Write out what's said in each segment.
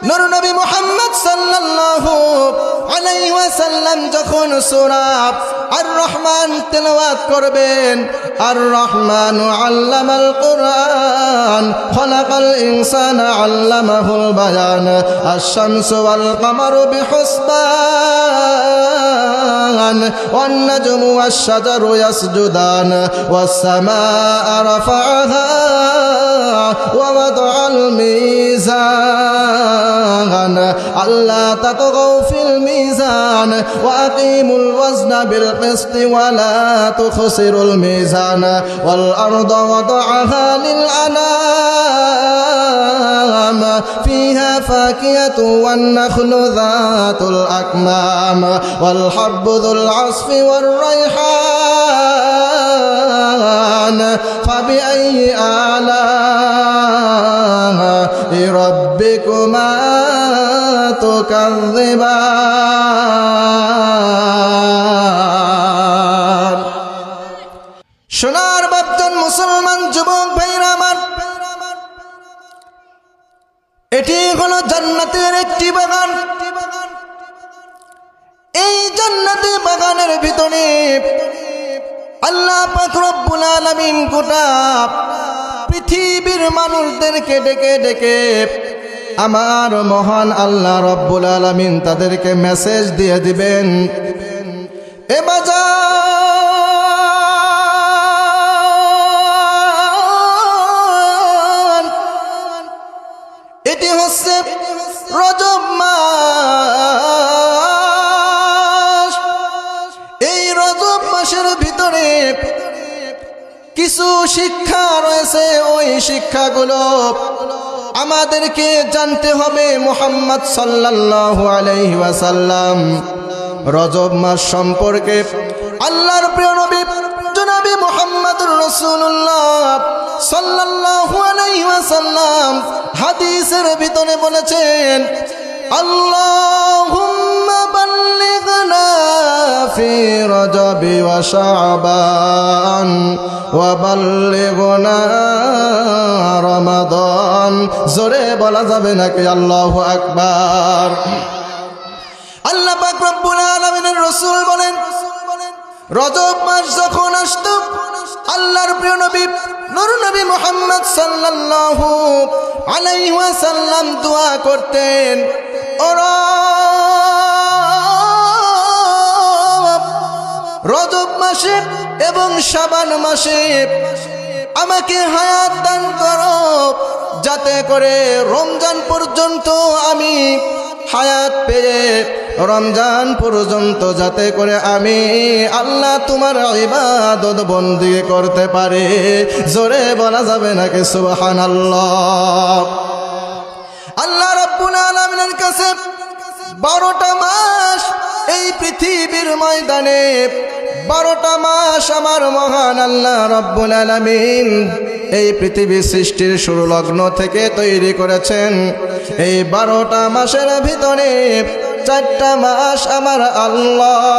নূর নবী মুহাম্মদ সাল্লাল্লাহু আলাইহি ওয়াসাল্লাম যখন সূরা আর রহমান তেলাওয়াত করবেন, আর রহমানু আল্লামাল কুরআন খলাকাল ইনসানা আল্লামাহুল বায়ান আশ-শামসু ওয়াল কামারু বিহুসবান ওয়ান নাজমু ওয়াশ-শাজারু ইয়াসজুদান ওয়াস-সামাআ রাফা'াহা ওয়া ওয়াদা'আল মিজান আল্লা তাতগাউ ফিল মিজান ওয়া আকিমুল ওয়াজনা বিল কিসত ওয়া লা তুখসিরুল মিজান ওয়াল আরদা ওয়াদা'াহা লিল আনাম ফিহা ফাকিহাতু ওয়ান নাখলু যাতুল আকমাম ওয়াল হাব্বু যুল আসফি ওয়ার রায়হান ফাবিআইয়ি আলা'i রাব্বিকুমা তুকাযযিবান। সোনার বাপজন মুসলমান যুবক ভাইরা আমার, এটি হলো জান্নাতের একটি বাগান। এই জান্নাতি বাগানের ভিতরে আল্লাহ পাক রব্বুল আলামিন গোটা পৃথিবীর মানুষদেরকে ডেকে ডেকে আমার মহান আল্লাহ রব্বুল আলামিন তাদেরকে মেসেজ দিয়ে দিবেন, এ বাজার, এটি হচ্ছে রজব মাস। এই রজব মাসের ভিতরে কিছু শিক্ষা রয়েছে, ওই শিক্ষাগুলো আমাদেরকে জানতে হবে। মুহাম্মদ সাল্লাল্লাহু আলাইহি ওয়াসাল্লাম রজব মাস সম্পর্কে আল্লাহর প্রিয় নবী জনাবে মুহাম্মদুর রাসূলুল্লাহ সাল্লাল্লাহু আলাইহি ওয়াসাল্লাম হাদিসের ভিতরে বলেছেন, আল্লাহুম্মা বাল্লিগনা ফি রজবি ওয়া শাবান ওয়া বাল্লিগনা রমাদান। জোরে বলা যাবে নাকি আল্লাহু আকবার। আল্লাহ পাক রব্বুল আলামিনের রাসূল বলেন, রজব মাস যখন আসতো আল্লাহর প্রিয় নবী নূর নবী মুহাম্মদ সাল্লাল্লাহু আলাইহি ওয়াসাল্লাম দোয়া করতেন, ও রব, রজব মাসে এবং শাবান মাসে আমাকে হায়াত দান করো, যাতে করে রমজান পর্যন্ত আমি হায়াত পেয়ে রমজান পর্যন্ত যাতে করে আমি আল্লাহ তোমার ইবাদত বন্দি করতে পারে। জোরে বলা যাবে নাকি সুবহানাল্লাহ। আল্লাহ রাব্বুল আলামিনের কাছে 12টা মাস এই পৃথিবীর ময়দানে, 12টা মাস আমার মহান আল্লাহ রাব্বুল আলামিন এই পৃথিবী সৃষ্টির শুরু লগ্ন থেকে তৈরি করেছেন। এই 12টা মাসের ভিতরে 4টা মাস আমার আল্লাহ,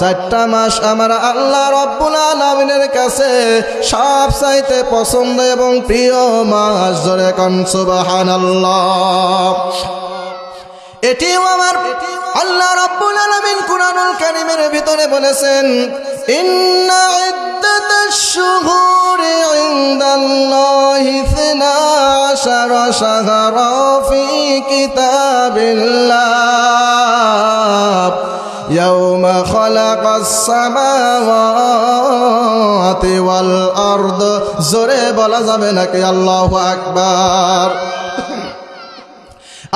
4টা মাস আমার আল্লাহ রাব্বুল আলামিনের কাছে সবচাইতে পছন্দ এবং প্রিয় মাস। জোরে কোন সুবহানাল্লাহ। এটিও আমার আল্লাহ রাব্বুল আলামিন কুরআনুল কারীমের ভিতরে বলেছেন, ইন্না ইদ্দাতাশ শুহুরি ইনদাল্লাহি 12 শাহরা ফি কিতাবিল্লাহ ইয়াওমা খালাকাস সামাওয়াতি ওয়াল আরদ। জোরে বলা যাবে নাকি আল্লাহু আকবার।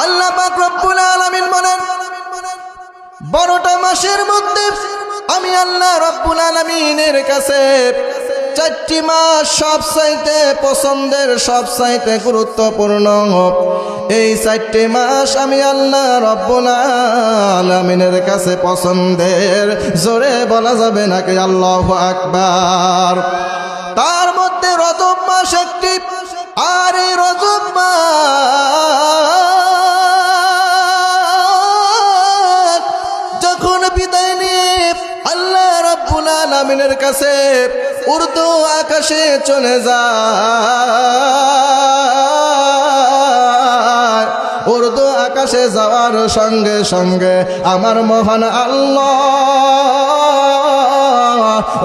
আল্লাহ পাক রব্বুল আলামিন বলেন, 12টা মাসের মধ্যে আমি আল্লাহ রব্বুল আলামিনের কাছে 4টি মাস সবচাইতে পছন্দের, সবচাইতে গুরুত্বপূর্ণ। এই 4টি মাস আমি আল্লাহ রব্বুল আলামিনের কাছে পছন্দের। জোরে বলা যাবে নাকি আল্লাহু আকবার। তার মধ্যে রজব মাস একটি, আর এই রজব মাস যখন বিদায় নিয়ে আল্লাহ রাব্বুল আলামিনের কাছে উর্দু আকাশে চলে যায়, মাসে যাওয়ার সঙ্গে সঙ্গে আমার মহান আল্লাহ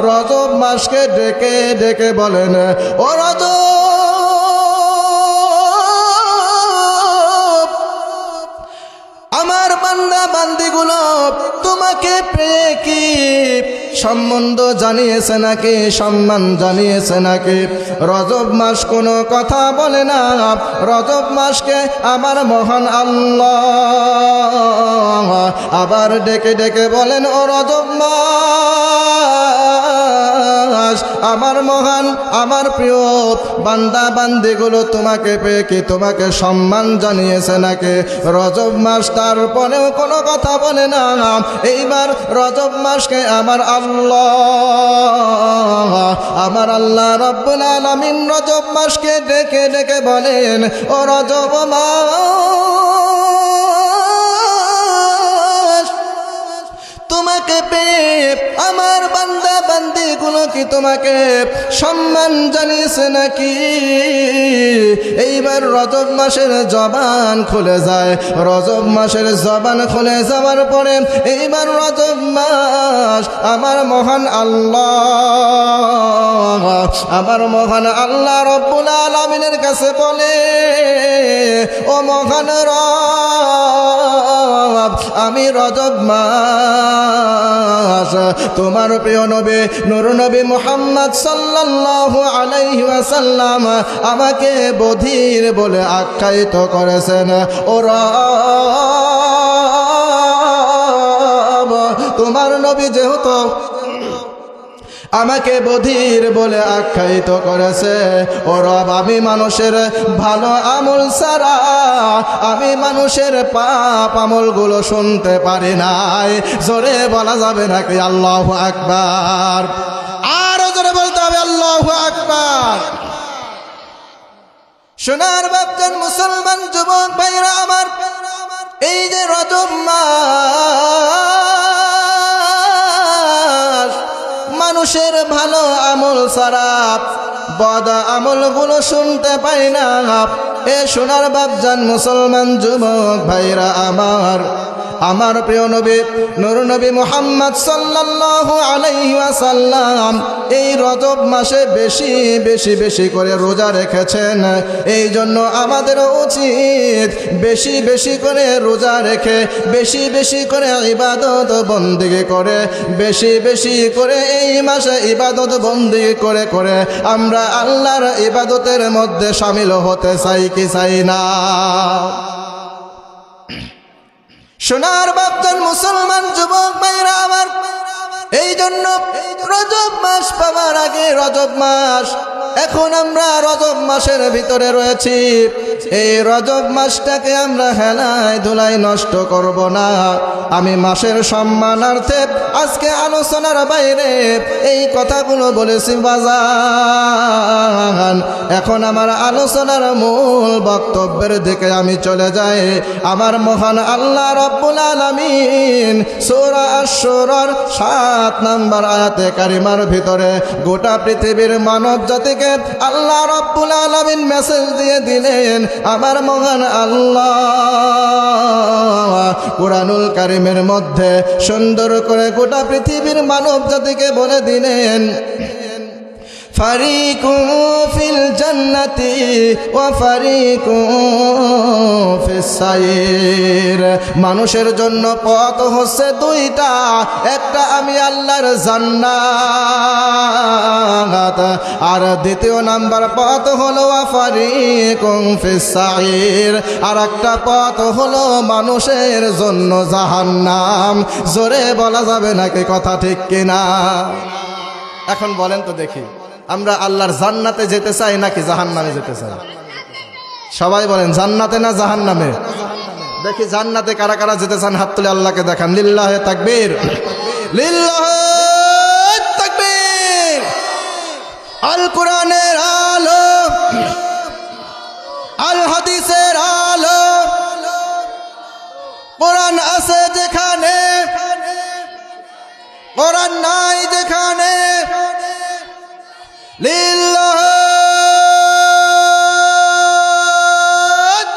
রজব মাসকে ডেকে ডেকে বলেন, ও রজব, আমার বান্দা বান্দিগুলো তোমাকে পেয়ে কি সম্বন্ধ জানিয়েছে নাকি, সম্মান জানিয়েছে নাকি? রজব মাস কোনো কথা বলে না। রজব মাসকে আমার মহান আল্লাহ আবার ডেকে ডেকে বলেন, ও রজব মাস, আমার মহান আমার প্রিয় বান্দা বান্দিগুলো তোমাকে পেয়ে কি তোমাকে সম্মান জানিয়েছে নাকি? রজব মাস তারপরেও কোনো কথা বলে না। এইবার রজব মাসকে আমার আল্লাহ রব্বুল আলামিন রজব মাসকে ডেকে ডেকে বলেন, ও রজব মাস, তোমাকে পেয়ে আমার বান্দা বান্দিগুলো কি তোমাকে সম্মান জানিয়েছে নাকি? এইবার রজব মাসের জবান খুলে যায়। রজব মাসের জবান খুলে যাওয়ার পরে এইবার রজব মাস আমার মহান আল্লাহ রব্বুল আলামিনের কাছে বলে, ও মহান রব, আমি রজব মাস তোমার প্রিয় নবী নূর নবী মুহাম্মদ সাল্লাল্লাহু আলাইহি ওয়াসাল্লাম আমাকে বধির বলে আখ্যায়িত করেছেন। ও রব, তোমার নবী যেহেতু আমাকে বধির বলে আখ্যায়িত করেছে, ও রব, আমি মানুষের ভালো আমল ছাড়া আমি মানুষের পাপ আমলগুলো শুনতে পারি নাই। জোরে বলা যাবে নাকি আল্লাহু আকবার? আরো জোরে বলতে হবে আল্লাহু আকবার। সোনার বাপজান মুসলমান যুবক ভাইরা আমার, এই যে রজব মাস মানুষের ভালো আমল ছাড়া বদ আমলগুলো শুনতে পাই না। এ সোনার বাপজান মুসলমান যুবক ভাইরা আমার প্রিয় নবী নূর নবী মুহাম্মদ সাল্লাল্লাহু আলাইহি ওয়াসাল্লাম এই রজব মাসে বেশি বেশি বেশি করে রোজা রেখেছেন। এই জন্য আমাদের উচিত বেশি বেশি করে রোজা রেখে বেশি বেশি করে ইবাদত বন্দেগী করে বেশি বেশি করে এই মাসে ইবাদত বন্দেগী করে করে আমরা আল্লাহর ইবাদতের মধ্যে শামিল হতে চাই কি চাই না? সোনার বাপজান মুসলমান যুবক ভাইরা আমার, এই জন্য রজব মাস পাওয়ার আগে রজব মাস, এখন আমরা রজব মাসের ভিতরে রয়েছি। এই রজব মাসটাকে আমরা হেলায় ধুলাই নষ্ট করব না। আমি মাসের সম্মানার্থে আজকে আলোচনার বাইরে এই কথাগুলো বলেছি বাজান। এখন আমার আলোচনার মূল বক্তব্যের দিকে আমি চলে যাই। আমার মহান আল্লাহ রব্বুল আলামিন সূরা আশ-শুরার 7 নম্বর আয়াতে কারিমার ভিতরে গোটা পৃথিবীর মানব জাতিকে আল্লাহ রব্বুল আলামিন মেসেজ দিয়ে দিলেন। আমার মহান আল্লাহ কুরআনুল কারীমের মধ্যে সুন্দর করে গোটা পৃথিবীর মানব জাতিকে বলে দিলেন, ফারিকুন ফিল জান্নাতি ওয়া ফারিকুন ফিস সাইর। মানুষের জন্য পথ হচ্ছে দুইটা, একটা আমি আল্লাহর জান্নাত, আর দ্বিতীয় নাম্বার পথ হলো ওয়া ফারিকুন ফিস সাইর, আর একটা পথ হলো মানুষের জন্য জাহান্নাম। জোরে বলা যাবে নাকি কথা ঠিক কিনা? এখন বলেন তো দেখি, আমরা আল্লাহর জান্নাতে যেতে চাই নাকি জাহান্নামে যেতে চাই? সবাই বলেন জান্নাতে না জাহান্নামে? দেখি জান্নাতে কারা কারা যেতে চান হাত তুলে আল্লাহকে দেখান। লিল্লাহে তাকবীর, লিল্লাহে তাকবীর। আল কোরআনের আলো, আল হাদিসের আলো, কোরআন আছে যেখানে, কোরআন নাই যেখানে, লিল্লাহে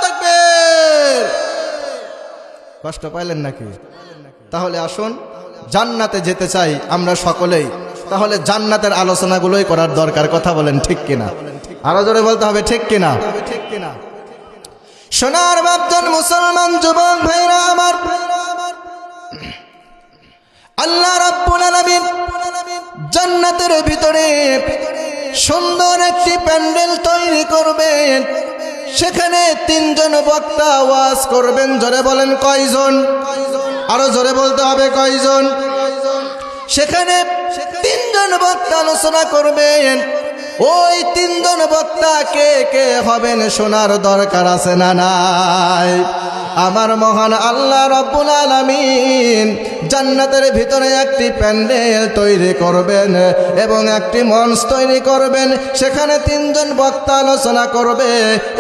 তাকবীর। কষ্ট পাইলেন নাকি? তাহলে আসুন জান্নাতে যেতে চাই আমরা সকলেই, তাহলে জান্নাতের আলোচনাগুলোই করার দরকার। কথা বলেন ঠিক কিনা? আরো জোরে বলতে হবে ঠিক কিনা? সোনার বাপজান মুসলমান যুবক ভাইরা আমার, আল্লাহ রাব্বুল আলামিন জান্নাতের ভিতরে সুন্দর একটি প্যান্ডেল তৈরি করবেন। সেখানে তিনজন বক্তা ওয়াজ করবেন। জোরে বলেন কয়জন? আরো জোরে বলতে হবে কয়জন? সেখানে তিনজন বক্তা আলোচনা করবেন। ওই তিনজন বক্তা কে কে হবেন শোনার দরকার আছে না নাই? আমার মহান আল্লাহ রাব্বুল আলামিন জান্নাতের ভিতরে একটি প্যান্ডেল তৈরি করবেন এবং একটি মঞ্চ তৈরি করবেন। সেখানে তিনজন বক্তা আলোচনা করবে।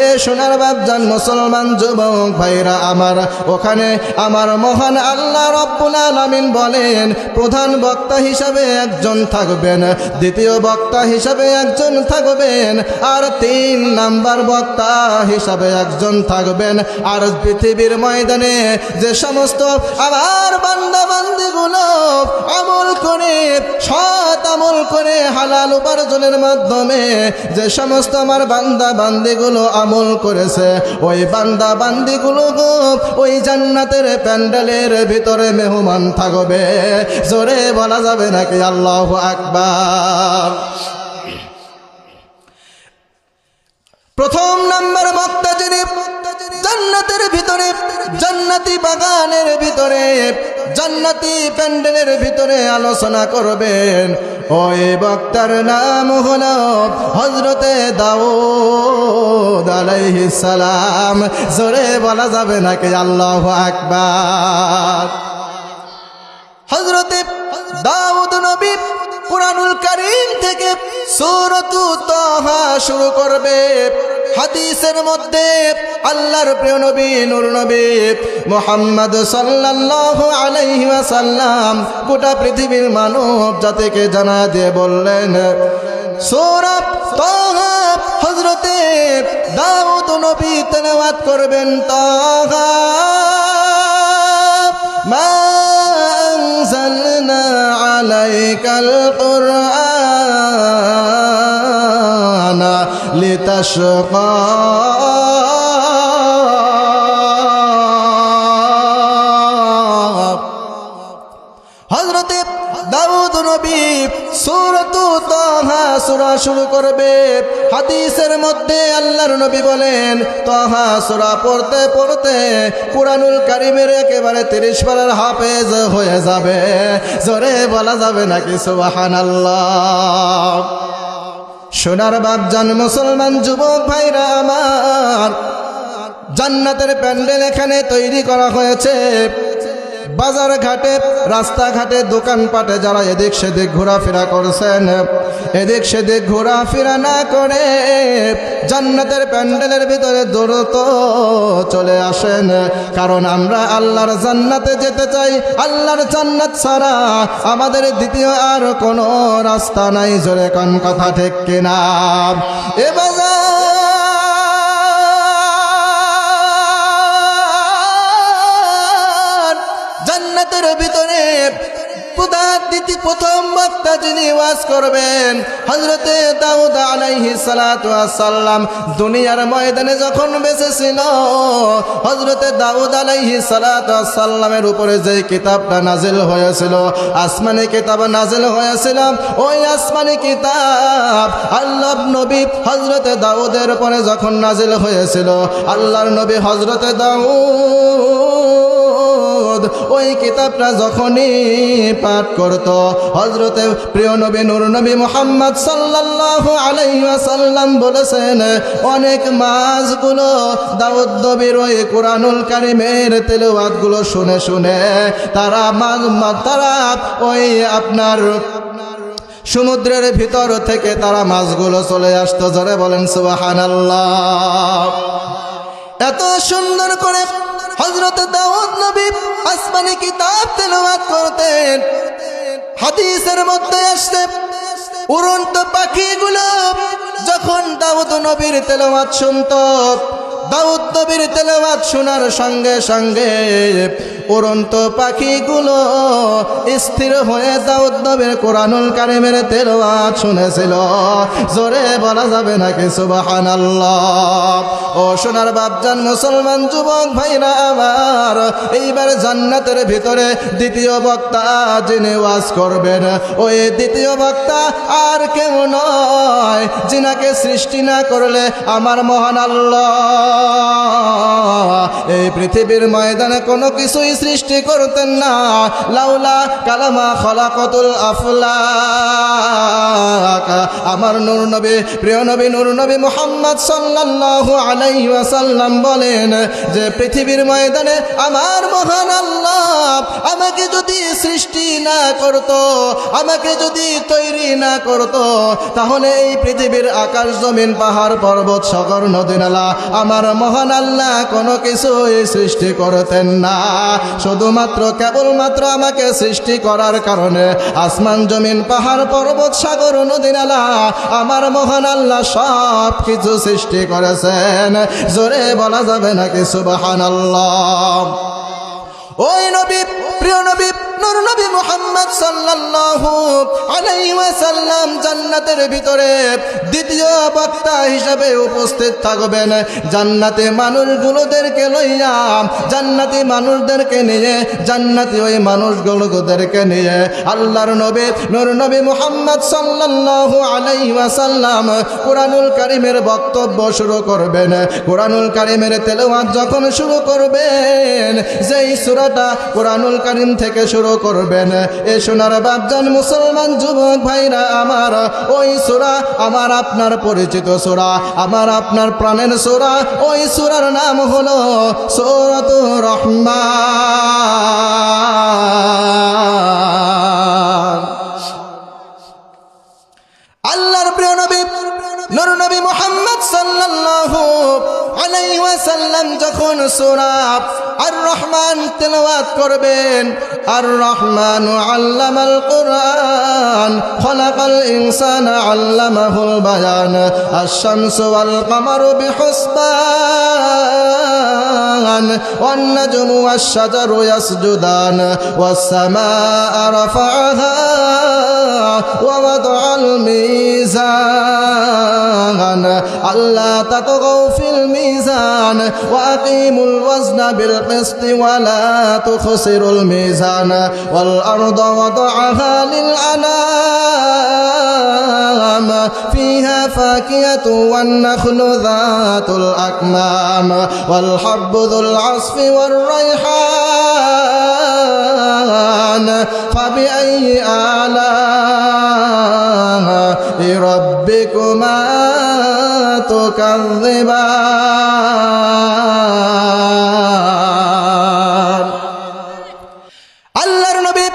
এ সোনার বাপজান মুসলমান যুবক ভাইরা আমার, ওখানে আমার মহান আল্লাহ রাব্বুল আলামিন বলেন প্রধান বক্তা হিসাবে একজন থাকবেন, দ্বিতীয় বক্তা হিসাবে একজন থাকবেন, আর 3 নাম্বার বক্তা হিসাবে একজন থাকবেন। আর পৃথিবীর ময়দানে যে সমস্ত আমার বান্দা বান্দিগুলো আমল করে, সৎ আমল করে, হালাল উপার্জনের মাধ্যমে যে সমস্ত আমার বান্দা বান্দিগুলো আমল করেছে, ওই বান্দা বান্দিগুলো ওই জান্নাতের প্যান্ডেলের ভিতরে মেহমান থাকবে। জোরে বলা যাবে নাকি আল্লাহু আকবার? প্রথম নাম্বার বক্তা যিনি জান্নাতের ভিতরে, জান্নাতি বাগানের ভিতরে, জান্নাতি প্যান্ডেলের ভিতরে আলোচনা করবেন, ওই বক্তার নাম হলো হযরতে দাউদ আলাইহিস সালাম। জোরে বলা যাবে নাকি আল্লাহু আকবার? হযরতে দাউদ নবী কুরআনুল কারীম থেকে সূরাতু তাহা শুরু করবে। হাদিসের মধ্যে আল্লাহর প্রিয় নবী নূর নবী মুহাম্মদ সাল্লাল্লাহু আলাইহি ওয়াসাল্লাম গোটা পৃথিবীর মানব জাতিকে জানা দিয়ে বললেন, সূরা তাহা হযরতে দাউদ নবী তেলাওয়াত করবেন। তাহা মা আনজালনা আলাইকাল কুরআনা লিতাশকা। হযরতে দাউদ নবী সূরাতু তাহা সূরা শুরু করবে। হাদিসের মধ্যে আল্লাহর নবী বলেন তাহা সূরা পড়তে পড়তে কুরআনুল কারীমের একেবারে 30 পারার হাফেজ হয়ে যাবে। জোরে বলা যাবে নাকি সুবহানাল্লাহ? সোনার বাপজান মুসলমান যুবক ভাইরা আমার, জান্নাতের প্যান্ডেল এখানে তৈরি করা হয়েছে। বাজার ঘাটে, রাস্তাঘাটে, দোকানপাটে যারা এদিক সেদিক ঘোরাফেরা করছেন, এদিক সেদিক ঘোরাফেরা না করে জান্নাতের প্যান্ডেলের ভিতরে দ্রুত চলে আসেন। কারণ আমরা আল্লাহর জান্নাতে যেতে চাই। আল্লাহর জান্নাত ছাড়া আমাদের দ্বিতীয় আর কোনো রাস্তা নাই। জোরে কোন কথা ঠিক কিনা? এ জান্নাতের ভিতরে প্রথম বক্তা যিনি ওয়াজ করবেন হযরতে দাউদ আলাইহিস সালাতু ওয়াস সালাম। দুনিয়ার ময়দানে যখন বেঁচে ছিল, হযরতে দাউদ আলাইহিস সালাতু ওয়াস সালামের উপরে যে কিতাবটা নাজিল হয়েছিল, আসমানি কিতাব নাজিল হয়েছিল, ওই আসমানি কিতাব আল্লাহর নবী হযরতে দাউদের উপরে যখন নাজিল হয়েছিল, আল্লাহর নবী হযরতে দাউদ ওই কিতাবটা যখনই পাঠ করত, হযরতে প্রিয় নবী নূর নবী মুহাম্মদ সাল্লাল্লাহু আলাইহি ওয়াসাল্লাম বলেছেন, অনেক মাসগুলো দাউদ নবীর ওই কুরআনুল কারীমের তেলাওয়াতগুলো শুনে শুনে তারা ওই আপনার সমুদ্রের ভিতর থেকে তারা মাছগুলো চলে আসতো। জোরে বলেন সুবহানাল্লাহ। এত সুন্দর করে হযরতে দাউদ নবী আসমানি কিতাব তেলাওয়াত করতেন। হাদিসের মধ্যে আসছে উড়ন্ত পাখিগুলো যখন দাউদ নবীর তেলাওয়াত শুনতো, দাউদ নবীর তেলাওয়াত শোনার সঙ্গে সঙ্গে উড়ন্ত পাখিগুলো স্থির হয়ে দাউদ নবীর কোরআনুল কারীমের তেলাওয়াত শুনেছিল। জোরে বলা যাবে নাকি সুবহানাল্লাহ? ও সোনার বাপজান মুসলমান যুবক ভাইরা আমার, এইবার জান্নাতের ভিতরে দ্বিতীয় বক্তা যিনি ওয়াজ করবেন, ওই দ্বিতীয় বক্তা আর কেউ নয়, যিনাকে সৃষ্টি না করলে আমার মহান আল্লাহ এই পৃথিবীর ময়দানে কোনো কিছুই সৃষ্টি করতেন না। লাউলা কালামা খলাকাতুল আফলাক। আমার নূর নবী, প্রিয় নবী নূর নবী মুহাম্মদ সাল্লাল্লাহু আলাইহি ওয়াসাল্লাম বলেন যে পৃথিবীর ময়দানে আমার মহান আল্লাহ আমাকে যদি সৃষ্টি না করত, আমাকে যদি তৈরি না করত, তাহলে এই পৃথিবীর আকাশ জমিন পাহাড় পর্বত সাগর নদী নালা আমার মহান আল্লাহ কোনো কিছুই সৃষ্টি করতেন না। শুধুমাত্র কেবলমাত্র আমাকে সৃষ্টি করার কারণে আসমান জমিন পাহাড় পর্বত সাগর নদী নালা আমার মহান আল্লাহ সব কিছু সৃষ্টি করেছেন। জোরে বলা যাবে নাকি সুবহানাল্লাহ? ওই নবী, প্রিয় নবী নূর নবী মুহাম্মদ সাল্লাল্লাহু আলাইহি ওয়াসাল্লাম জান্নাতের ভিতরে দ্বিতীয় বক্তা হিসেবে উপস্থিত থাকবেন। জান্নাতে মানুষগুলোদেরকে লইয়া, জান্নাতি মানুষদেরকে নিয়ে, জান্নাতি ওই মানুষগুলোদেরকে নিয়ে আল্লাহর নবী নূর নবী মুহাম্মদ সাল্লাল্লাহু আলাইহি ওয়াসাল্লাম কোরআনুল কারীমের বক্তব্য শুরু করবেন। কোরআনুল কারীমের তেলাওয়াত যখন শুরু করবেন, যেই সূরাটা কোরআনুল কারীম থেকে শুরু করবেন, এ সোনার বাপজান মুসলমান যুবক ভাইরা আমার, ওই সূরা আমার আপনার পরিচিত সূরা, আমার আপনার প্রাণের সূরা, ওই সূরার নাম হলো সূরাতুর রহমান। আল্লাহর প্রিয় নবী নূর নবী মুহাম্মদ সাল্লাল্লাহু আলাইহি ওয়াসাল্লাম যখন সূরা আর রহমান তেলাওয়াত করবেন, আর রহমান আল্লামাল কুরআন খলাকাল ইনসানা আল্লামাহুল বায়ান আশ-শামসু ওয়াল কামারু বিহুসবান ওয়ান নাজমু ওয়াশ-শাজারু ইয়াসজুদান ওয়াস-সামাআ রাফা'াহা ওয়া ওয়াদা'আল মিজান আল্লা তাতগাউ ফিল মিজান ওয়া আকিমুল ওয়াজনা বিল কিসতি ওয়া লা তুখসিরুল মিজান ওয়াল আরদা ওয়াদা'াহা লিল আনাম ফিহা ফাকিহাতু ওয়ান নাখলু যাতুল আকমাম ওয়াল হাব্বু যুল আসফি ওয়ার রায়হান ফাবিআইয়ি আলা'i রাব্বিকুমা তুকাযযিবান। আল্লাহর নবী,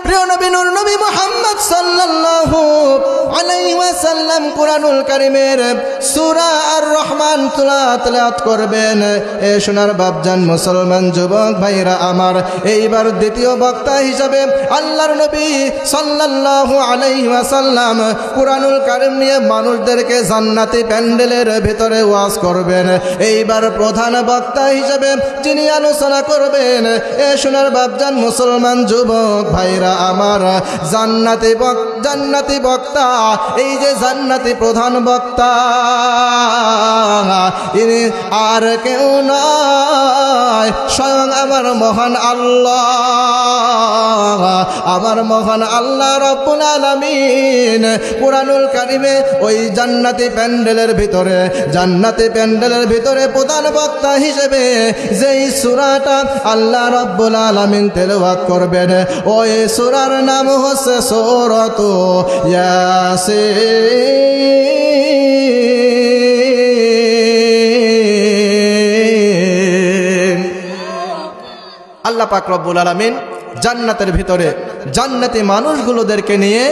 প্রিয় নবী নূর নবী মুহাম্মদ সাল্লাল্লাহু আলাইহি ওয়াসাল্লাম কোরআনুল কারীমের সূরা আর রহমান তেলাওয়াত করবেন। এ সোনার বাপজান মুসলমান যুবক ভাইরা আমার, এইবার দ্বিতীয় বক্তা হিসাবে আল্লাহর নবী সাল্লাল্লাহু আলাইহি ওয়াসাল্লাম কোরআনুল কারীম নিয়ে মানুষদেরকে জান্নাতি প্যান্ডেলের ভিতরে ওয়াজ করবেন। এইবার প্রধান বক্তা হিসাবে যিনি আলোচনা করবেন, এ সোনার বাপজান মুসলমান যুবক ভাইরা আমার, জান্নাতি বক্তা, এই যে জান্নাতি প্রধান বক্তা, ইনি আর কেউ নয়, স্বয়ং আমার মহান আল্লাহ, আমার মহান আল্লাহ রব্বুল আলামিন কুরআনুল কারীমে ওই জান্নাতি প্যান্ডেলের ভিতরে প্রধান বক্তা হিসেবে যেই সূরাটা আল্লাহ রব্বুল আলামিন তেলাওয়াত করবেন, ওই সূরার নাম হচ্ছে সূরাতু ইয়াসিন। আল্লাহ পাক রব্বুল আলামিন জান্নাতের ভিতরে জান্নাতি মানুষগুলোদেরকে নিয়ে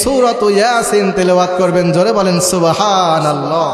সূরাতু ইয়াসিন তেলাওয়াত করবেন। জোরে বলেন সুবহানাল্লাহ।